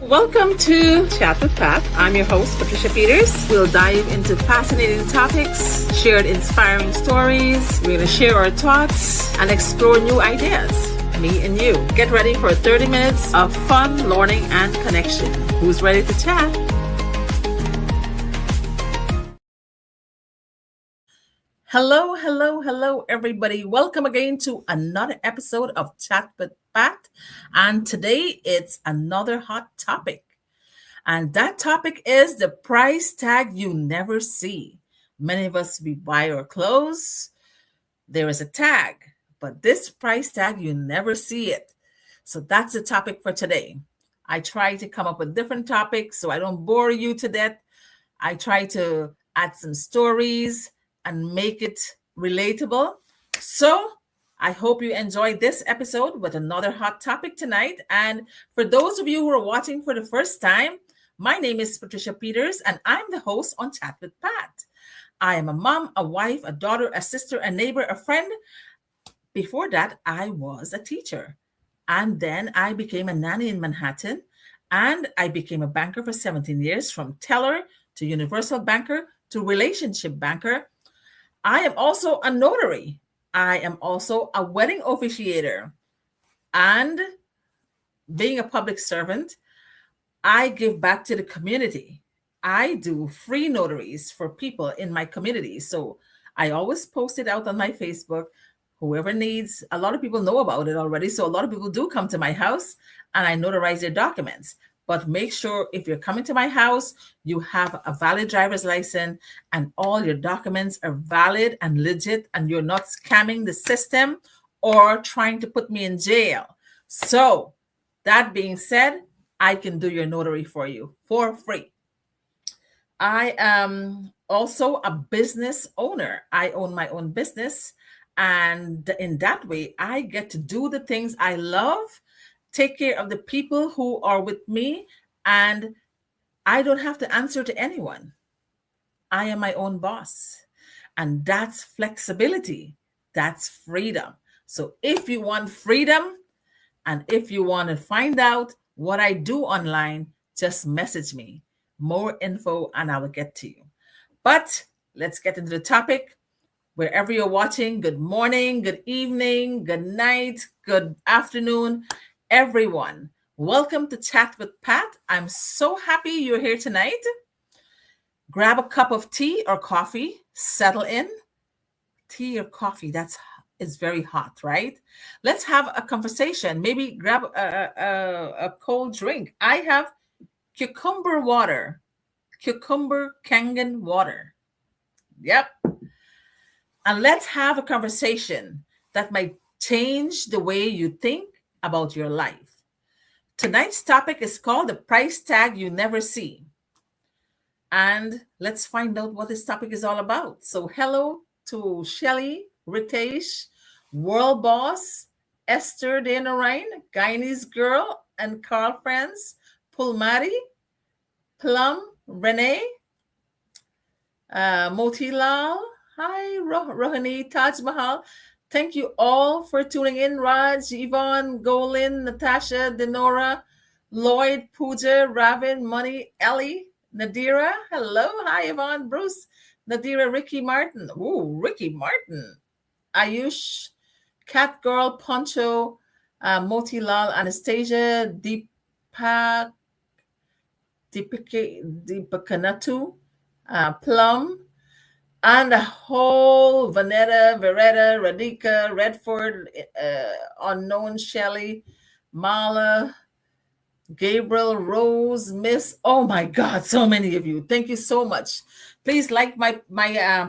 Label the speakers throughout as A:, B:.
A: Welcome to Chat with Pat. I'm your host, Patricia Peters. We'll dive into fascinating topics, share inspiring stories. We're going to share our thoughts and explore new ideas. Me and you. Get ready for 30 minutes of fun, learning, and connection. Who's ready to chat? Hello, everybody. Welcome again to another episode of Chat with Pat. And today it's another hot topic. And that topic is the price tag you never see. Many of us, we buy our clothes, there is a tag, but this price tag, you never see it. So that's the topic for today. I try to come up with different topics so I don't bore you to death. I try to add some stories and make it relatable. So I hope you enjoyed this episode with another hot topic tonight. And for those of you who are watching for the first time, my name is Patricia Peters, and I'm the host on Chat with Pat. I am a mom, a wife, a daughter, a sister, a neighbor, a friend. Before that, I was a teacher. And then I became a nanny in Manhattan. And I became a banker for 17 years, from teller to universal banker to relationship banker. I am also a notary. I am also a wedding officiator. And being a public servant, I give back to the community. I do free notaries for people in my community. So I always post it out on my Facebook. Whoever needs, a lot of people know about it already. So a lot of people do come to my house and I notarize their documents. But make sure if you're coming to my house, you have a valid driver's license and all your documents are valid and legit, and you're not scamming the system or trying to put me in jail. So that being said, I can do your notary for you for free. I am also a business owner. I own my own business. And in that way, I get to do the things I love, take care of the people who are with me, and I don't have to answer to anyone. I am my own boss. And that's flexibility. That's freedom. So if you want freedom and if you want to find out what I do online, just message me. More info and I will get to you. But let's get into the topic. Wherever you're watching, good morning, good evening, good night, good afternoon, everyone. Welcome to Chat with Pat. I'm so happy you're here tonight. Grab a cup of tea or coffee, settle in. Tea or coffee, it's very hot, right? Let's have a conversation. Maybe grab a cold drink. I have cucumber water, cucumber Kangen water. Yep. And let's have a conversation that might change the way you think about your life. Tonight's topic is called the price tag you never see. And let's find out what this topic is all about. So hello to Shelly, Ritesh, World Boss, Esther Dana Ryan, Guyanese Girl, and Carl Friends, Pulmati, Plum, Renee, Motilal. Hi, Rohini, Taj Mahal. Thank you all for tuning in. Raj, Yvonne, Golin, Natasha, Denora, Lloyd, Pooja, Ravin, Money, Ellie, Nadira. Hello. Hi, Yvonne, Bruce, Nadira, Ricky Martin. Ooh, Ricky Martin. Ayush, Cat Girl, Poncho, Motilal, Anastasia, Deepakanatu, Plum, and the whole Vanetta, Veretta, Radhika, Redford, Unknown Shelley, Mala, Gabriel, Rose, Miss. Oh my God, so many of you. Thank you so much. Please like my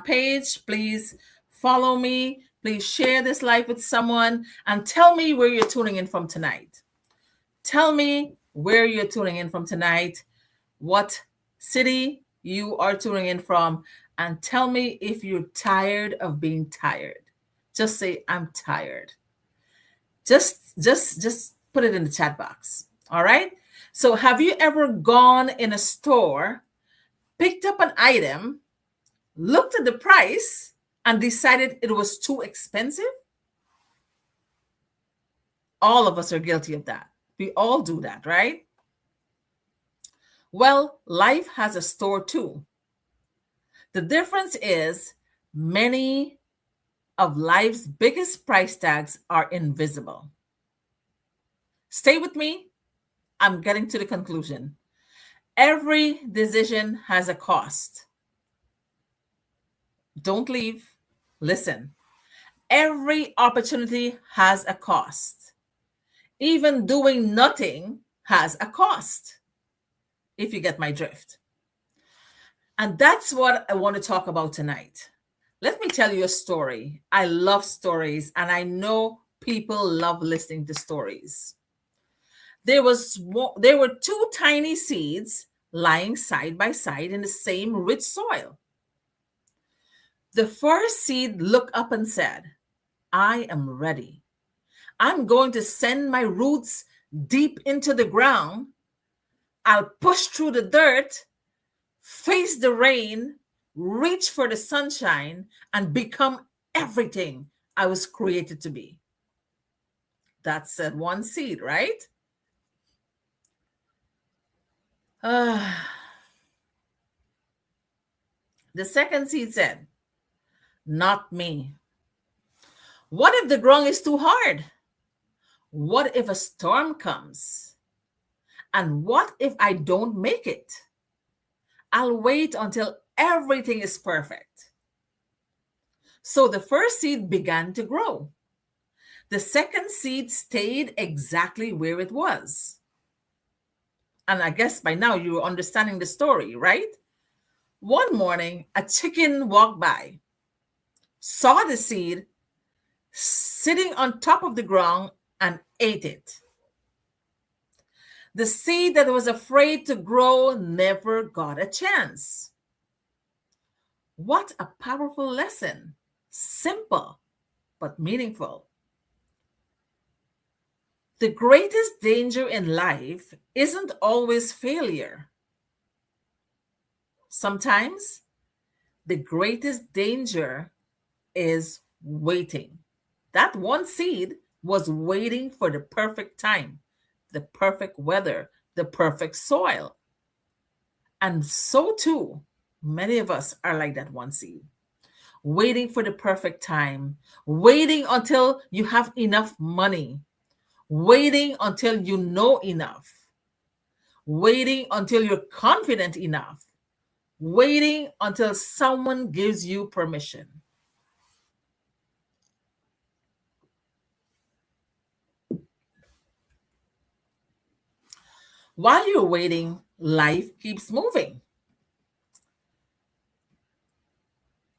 A: page. Please follow me. Please share this live with someone and tell me where you're tuning in from tonight. Tell me where you're tuning in from tonight, what city you are tuning in from, and tell me if you're tired of being tired. Just say, I'm tired. Just put it in the chat box. All right. So have you ever gone in a store, picked up an item, looked at the price, and decided it was too expensive? All of us are guilty of that. We all do that, right? Well, life has a store too. The difference is many of life's biggest price tags are invisible. Stay with me. I'm getting to the conclusion. Every decision has a cost. Don't leave. Listen. Every opportunity has a cost. Even doing nothing has a cost, if you get my drift. And that's what I want to talk about tonight. Let me tell you a story. I love stories, and I know people love listening to stories. There were two tiny seeds lying side by side in the same rich soil. The first seed looked up and said, I am ready. I'm going to send my roots deep into the ground. I'll push through the dirt, face the rain, reach for the sunshine, and become everything I was created to be. That's that one seed, right? Ah. The second seed said, not me. What if the ground is too hard? What if a storm comes? And what if I don't make it? I'll wait until everything is perfect. So the first seed began to grow. The second seed stayed exactly where it was. And I guess by now you're understanding the story, right? One morning, a chicken walked by, saw the seed sitting on top of the ground, and ate it. The seed that was afraid to grow never got a chance. What a powerful lesson. Simple, but meaningful. The greatest danger in life isn't always failure. Sometimes the greatest danger is waiting. That one seed was waiting for the perfect time, the perfect weather, the perfect soil. And so too, many of us are like that one seed, waiting for the perfect time, waiting until you have enough money, waiting until you know enough, waiting until you're confident enough, waiting until someone gives you permission. While you're waiting, life keeps moving.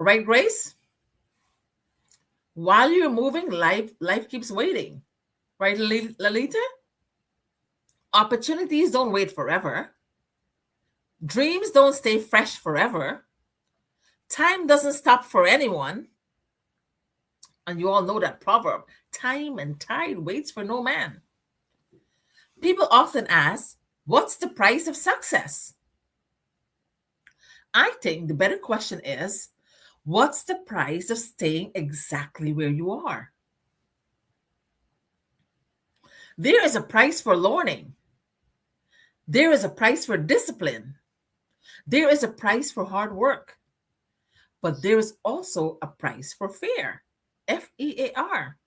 A: Right, Grace? While you're moving, life keeps waiting. Right, Lalita? Opportunities don't wait forever. Dreams don't stay fresh forever. Time doesn't stop for anyone. And you all know that proverb, time and tide waits for no man. People often ask, what's the price of success? I think the better question is, what's the price of staying exactly where you are? There is a price for learning. There is a price for discipline. There is a price for hard work. But there is also a price for fear. FEAR.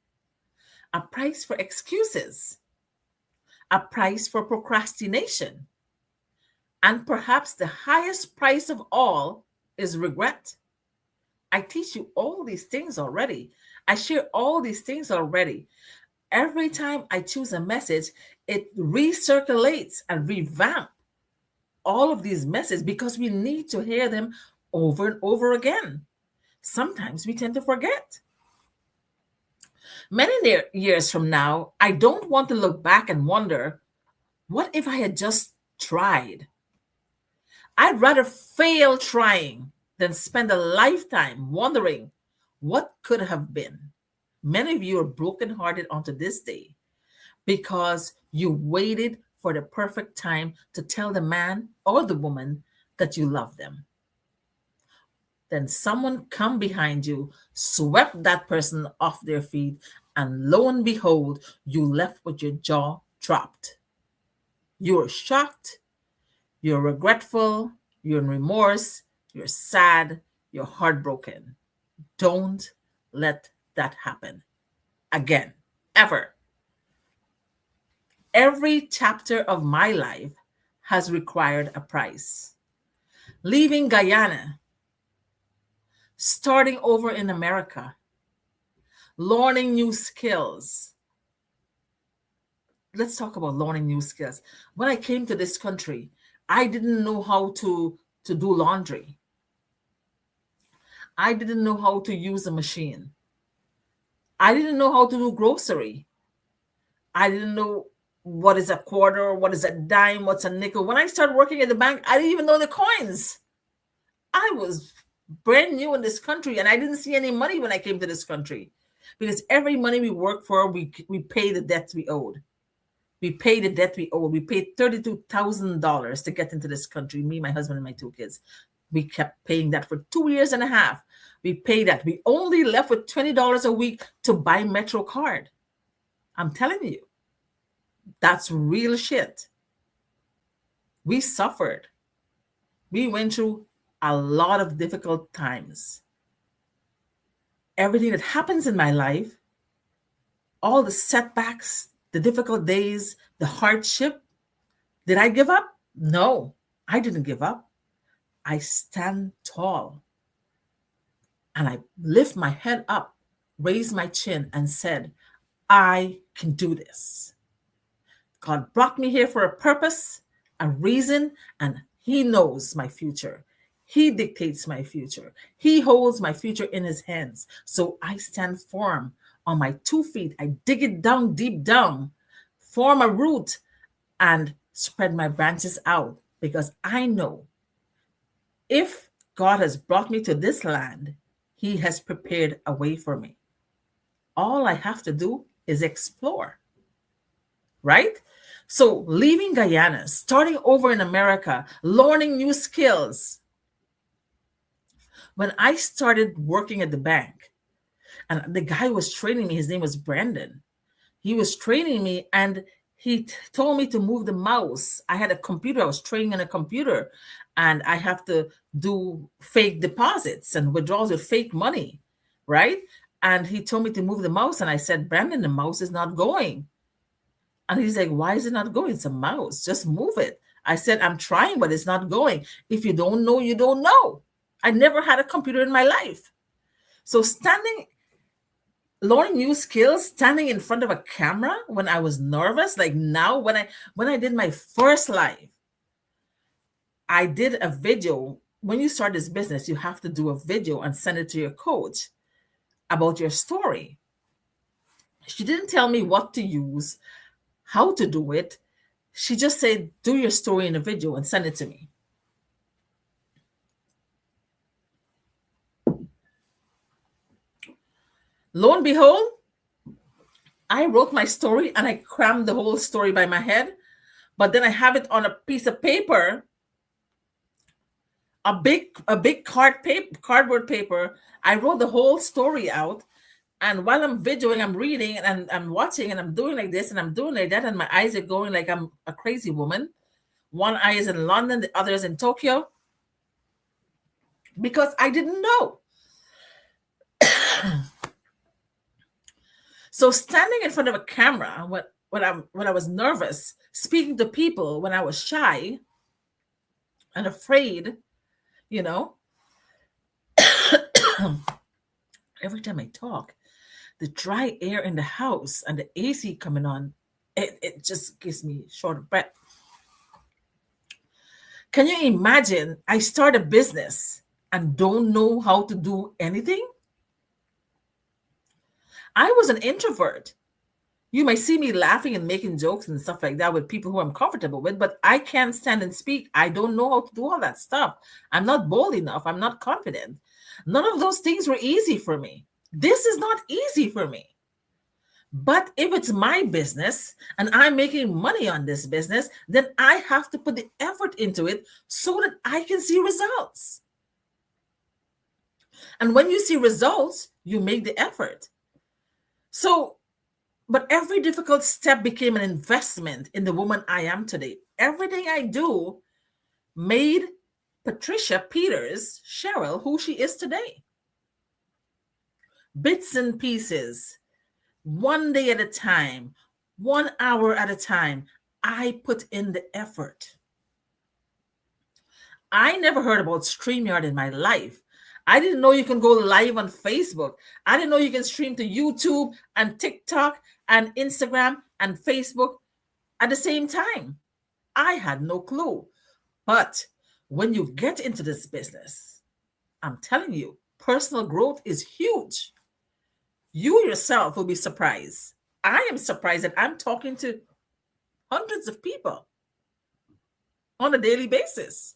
A: A price for excuses. A price for procrastination. And perhaps the highest price of all is regret. I teach you all these things already. I share all these things already. Every time I choose a message, it recirculates and revamp all of these messages because we need to hear them over and over again. Sometimes we tend to forget. Many years from now, I don't want to look back and wonder, what if I had just tried? I'd rather fail trying than spend a lifetime wondering what could have been. Many of you are brokenhearted onto this day because you waited for the perfect time to tell the man or the woman that you love them. Then someone come behind you, swept that person off their feet, and lo and behold, you left with your jaw dropped. You were shocked, You're regretful, you're in remorse, you're sad, you're heartbroken. Don't let that happen again, ever. Every chapter of my life has required a price. Leaving Guyana, starting over in America, learning new skills. Let's talk about learning new skills. When I came to this country, I didn't know how to do laundry. I didn't know how to use a machine. I didn't know how to do grocery. I didn't know what is a quarter, what is a dime, what's a nickel. When I started working at the bank, I didn't even know the coins. I was brand new in this country and I didn't see any money when I came to this country because every money we worked for, we paid the debts we owed. We paid the debt we owed. We paid $32,000 to get into this country, me, my husband, and my two kids. We kept paying that for 2 years and a half. We paid that. We only left with $20 a week to buy Metro card. I'm telling you, that's real shit. We suffered. We went through a lot of difficult times. Everything that happens in my life, all the setbacks, the difficult days, the hardship, did I give up? No, I didn't give up. I stand tall and I lift my head up, raised my chin and said, I can do this. God brought me here for a purpose, a reason, and He knows my future. He dictates my future. He holds my future in His hands. So I stand firm on my 2 feet. I dig it down, deep down, form a root, and spread my branches out because I know if God has brought me to this land, He has prepared a way for me. All I have to do is explore, right? So leaving Guyana, starting over in America, learning new skills. When I started working at the bank, and the guy was training me, his name was Brandon. He was training me and he told me to move the mouse. I had a computer, I was training on a computer, and I have to do fake deposits and withdrawals with fake money, right? And he told me to move the mouse, and I said, Brandon, the mouse is not going. And he's like, why is it not going? It's a mouse. Just move it. I said, I'm trying, but it's not going. If you don't know, you don't know. I never had a computer in my life. So learning new skills, standing in front of a camera when I was nervous, like now when I did my first live, I did a video. When you start this business, you have to do a video and send it to your coach about your story. She didn't tell me what to use, how to do it. She just said, do your story in a video and send it to me. Lo and behold, I wrote my story and I crammed the whole story by my head, but then I have it on a piece of paper, a big cardboard paper. I wrote the whole story out. And while I'm videoing, I'm reading and I'm watching and I'm doing like this and I'm doing like that. And my eyes are going like I'm a crazy woman. One eye is in London, the other is in Tokyo. Because I didn't know. So standing in front of a camera, when I was nervous, speaking to people when I was shy and afraid, every time I talk, the dry air in the house and the AC coming on, it just gives me short of breath. Can you imagine I start a business and don't know how to do anything? I was an introvert. You might see me laughing and making jokes and stuff like that with people who I'm comfortable with, but I can't stand and speak. I don't know how to do all that stuff. I'm not bold enough. I'm not confident. None of those things were easy for me. This is not easy for me. But if it's my business and I'm making money on this business, then I have to put the effort into it so that I can see results. And when you see results, you make the effort. But every difficult step became an investment in the woman I am today. Everything I do made Patricia Peters, Cheryl, who she is today. Bits and pieces, one day at a time, 1 hour at a time. I put in the effort. I never heard about StreamYard in my life. I didn't know you can go live on Facebook. I didn't know you can stream to YouTube and TikTok and Instagram and Facebook at the same time. I had no clue. But when you get into this business, I'm telling you, personal growth is huge. You yourself will be surprised. I am surprised that I'm talking to hundreds of people on a daily basis.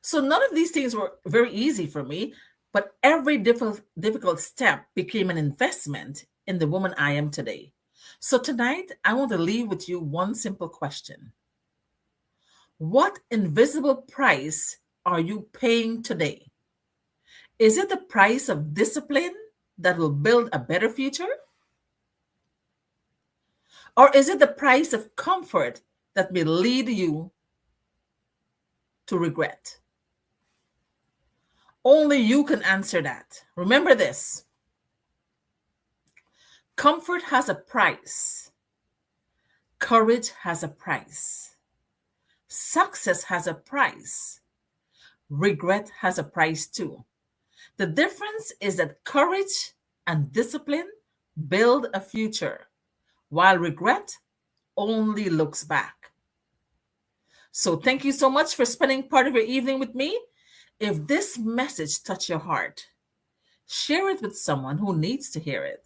A: So none of these things were very easy for me, but every difficult step became an investment in the woman I am today. So tonight, I want to leave with you one simple question. What invisible price are you paying today? Is it the price of discipline that will build a better future? Or is it the price of comfort that may lead you to regret? Only you can answer that. Remember this. Comfort has a price. Courage has a price. Success has a price. Regret has a price too. The difference is that courage and discipline build a future, while regret only looks back. So thank you so much for spending part of your evening with me. If this message touched your heart, share it with someone who needs to hear it.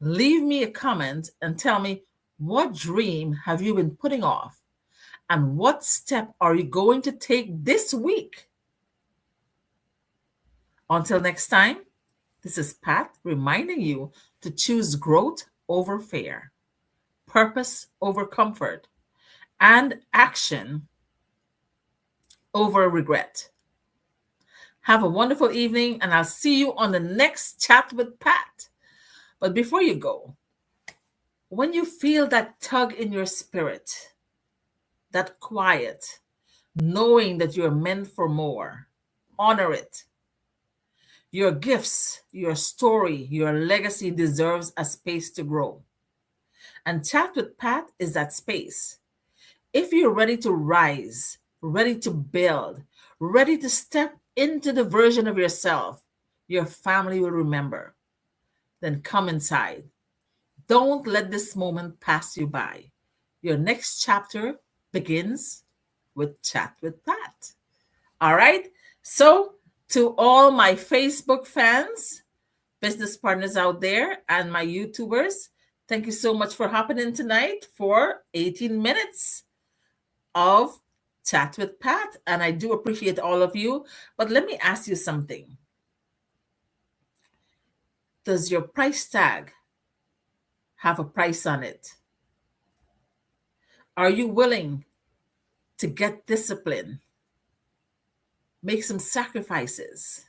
A: Leave me a comment and tell me, what dream have you been putting off? And what step are you going to take this week? Until next time, this is Pat reminding you to choose growth over fear, purpose over comfort, and action over regret. Have a wonderful evening, and I'll see you on the next Chat with Pat. But before you go, when you feel that tug in your spirit, that quiet, knowing that you're meant for more, honor it. Your gifts, your story, your legacy deserves a space to grow. And Chat with Pat is that space. If you're ready to rise, ready to build, ready to step into the version of yourself your family will remember, then come inside. Don't let this moment pass you by. Your next chapter begins with Chat with Pat. All right? So, to all my Facebook fans, business partners out there, and my YouTubers, thank you so much for hopping in tonight for 18 minutes of Chat with Pat. And I do appreciate all of you. But let me ask you something. Does your price tag have a price on it? Are you willing to get discipline? Make some sacrifices.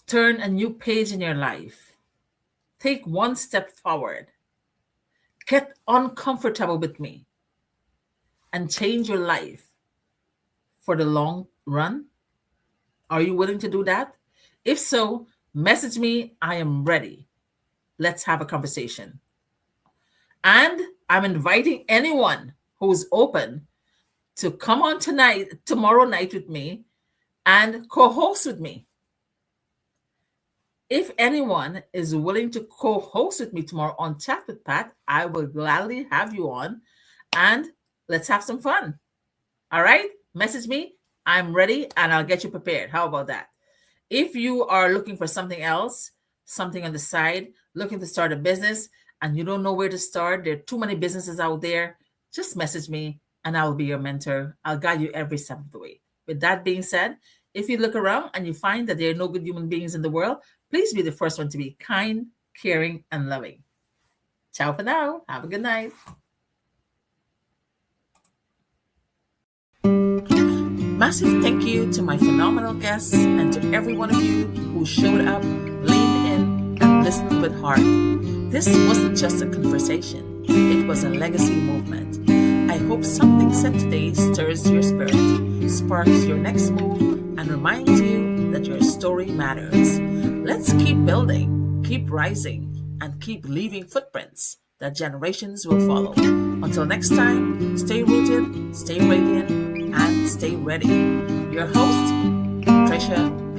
A: Turn a new page in your life. Take one step forward. Get uncomfortable with me and change your life for the long run. Are you willing to do that? If so, message me. I am ready. Let's have a conversation. And I'm inviting anyone who's open to come on tomorrow night with me and co-host with me. If anyone is willing to co-host with me tomorrow on Chat with Pat, I will gladly have you on and let's have some fun. All right? Message me. I'm ready and I'll get you prepared. How about that? If you are looking for something else, something on the side, looking to start a business and you don't know where to start, there are too many businesses out there, just message me and I will be your mentor. I'll guide you every step of the way. With that being said, if you look around and you find that there are no good human beings in the world, please be the first one to be kind, caring, and loving. Ciao for now. Have a good night. Massive thank you to my phenomenal guests and to every one of you who showed up, leaned in, and listened with heart. This wasn't just a conversation. It was a legacy movement. I hope something said today stirs your spirit, sparks your next move, and reminds you that your story matters. Let's keep building, keep rising, and keep leaving footprints that generations will follow. Until next time, stay rooted, stay radiant, and stay ready. Your host, Trisha